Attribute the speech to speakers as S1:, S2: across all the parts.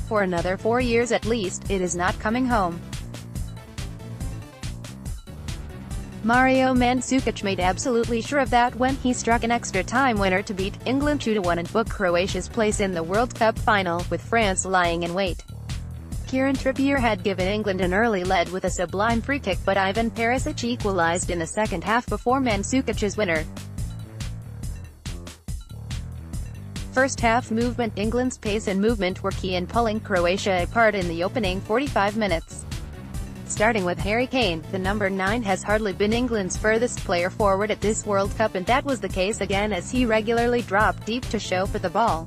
S1: For another 4 years at least, it is not coming home. Mario Mandzukic made absolutely sure of that when he struck an extra-time winner to beat England 2-1 and book Croatia's place in the World Cup final, with France lying in wait. Kieran Trippier had given England an early lead with a sublime free-kick, but Ivan Perisic equalised in the second half before Mandzukic's winner. First half movement. England's pace and movement were key in pulling Croatia apart in the opening 45 minutes. Starting with Harry Kane, the number 9 has hardly been England's furthest player forward at this World Cup, and that was the case again as he regularly dropped deep to show for the ball.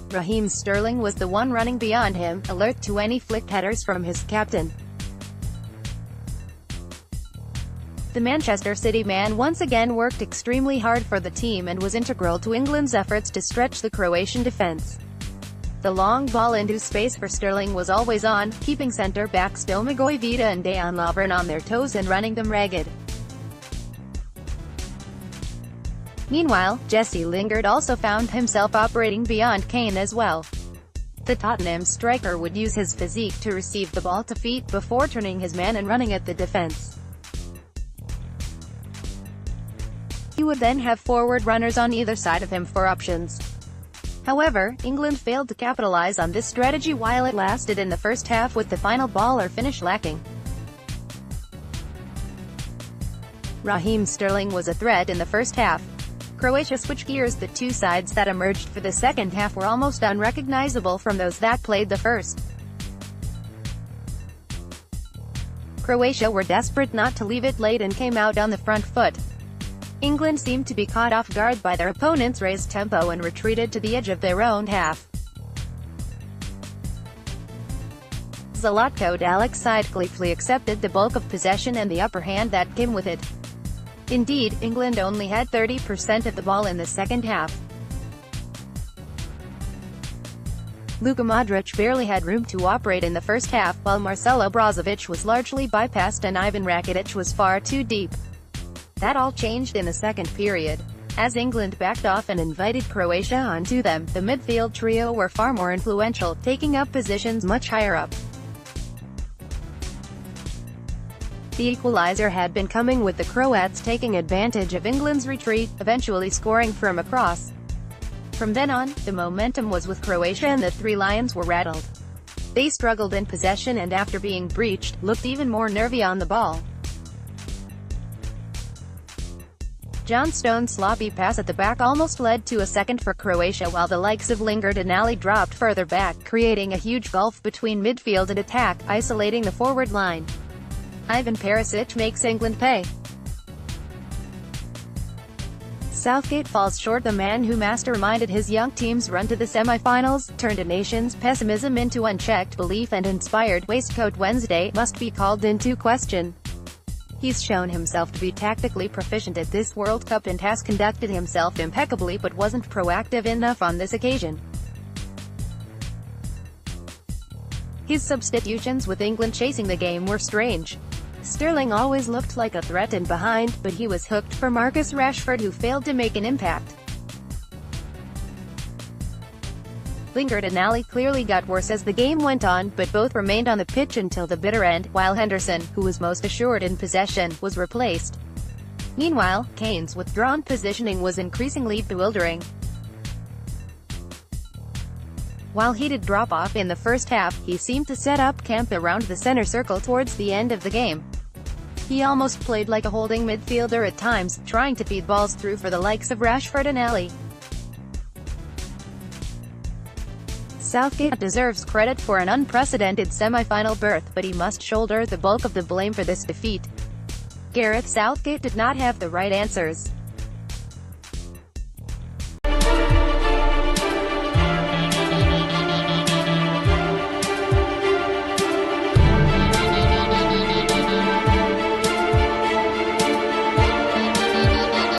S1: Raheem Sterling was the one running beyond him, alert to any flicked headers from his captain. The Manchester City man once again worked extremely hard for the team and was integral to England's efforts to stretch the Croatian defence. The long ball into space for Sterling was always on, keeping centre-backs Domagoj Vida and Dejan Lovren on their toes and running them ragged. Meanwhile, Jesse Lingard also found himself operating beyond Kane as well. The Tottenham striker would use his physique to receive the ball to feet before turning his man and running at the defence. He would then have forward runners on either side of him for options. However, England failed to capitalise on this strategy while it lasted in the first half, with the final ball or finish lacking. Raheem Sterling was a threat in the first half. Croatia switched gears. The two sides that emerged for the second half were almost unrecognisable from those that played the first. Croatia were desperate not to leave it late and came out on the front foot. England seemed to be caught off guard by their opponents' raised tempo and retreated to the edge of their own half. Zlatko Dalic's side gleefully accepted the bulk of possession and the upper hand that came with it. Indeed, England only had 30% of the ball in the second half. Luka Modric barely had room to operate in the first half, while Marcelo Brozovic was largely bypassed and Ivan Rakitic was far too deep. That all changed in the second period. As England backed off and invited Croatia onto them, the midfield trio were far more influential, taking up positions much higher up. The equaliser had been coming, with the Croats taking advantage of England's retreat, eventually scoring from a cross. From then on, the momentum was with Croatia and the Three Lions were rattled. They struggled in possession and, after being breached, looked even more nervy on the ball. John Stones' sloppy pass at the back almost led to a second for Croatia, while the likes of Lingard and Ali dropped further back, creating a huge gulf between midfield and attack, isolating the forward line. Ivan Perisic makes England pay. Southgate falls short. The man who masterminded his young team's run to the semi-finals, turned a nation's pessimism into unchecked belief and inspired waistcoat Wednesday, must be called into question. He's shown himself to be tactically proficient at this World Cup and has conducted himself impeccably, but wasn't proactive enough on this occasion. His substitutions with England chasing the game were strange. Sterling always looked like a threat in behind, but he was hooked for Marcus Rashford, who failed to make an impact. Lingard and Ali clearly got worse as the game went on, but both remained on the pitch until the bitter end, while Henderson, who was most assured in possession, was replaced. Meanwhile, Kane's withdrawn positioning was increasingly bewildering. While he did drop off in the first half, he seemed to set up camp around the center circle towards the end of the game. He almost played like a holding midfielder at times, trying to feed balls through for the likes of Rashford and Ali. Southgate deserves credit for an unprecedented semi-final berth, but he must shoulder the bulk of the blame for this defeat. Gareth Southgate did not have the right answers.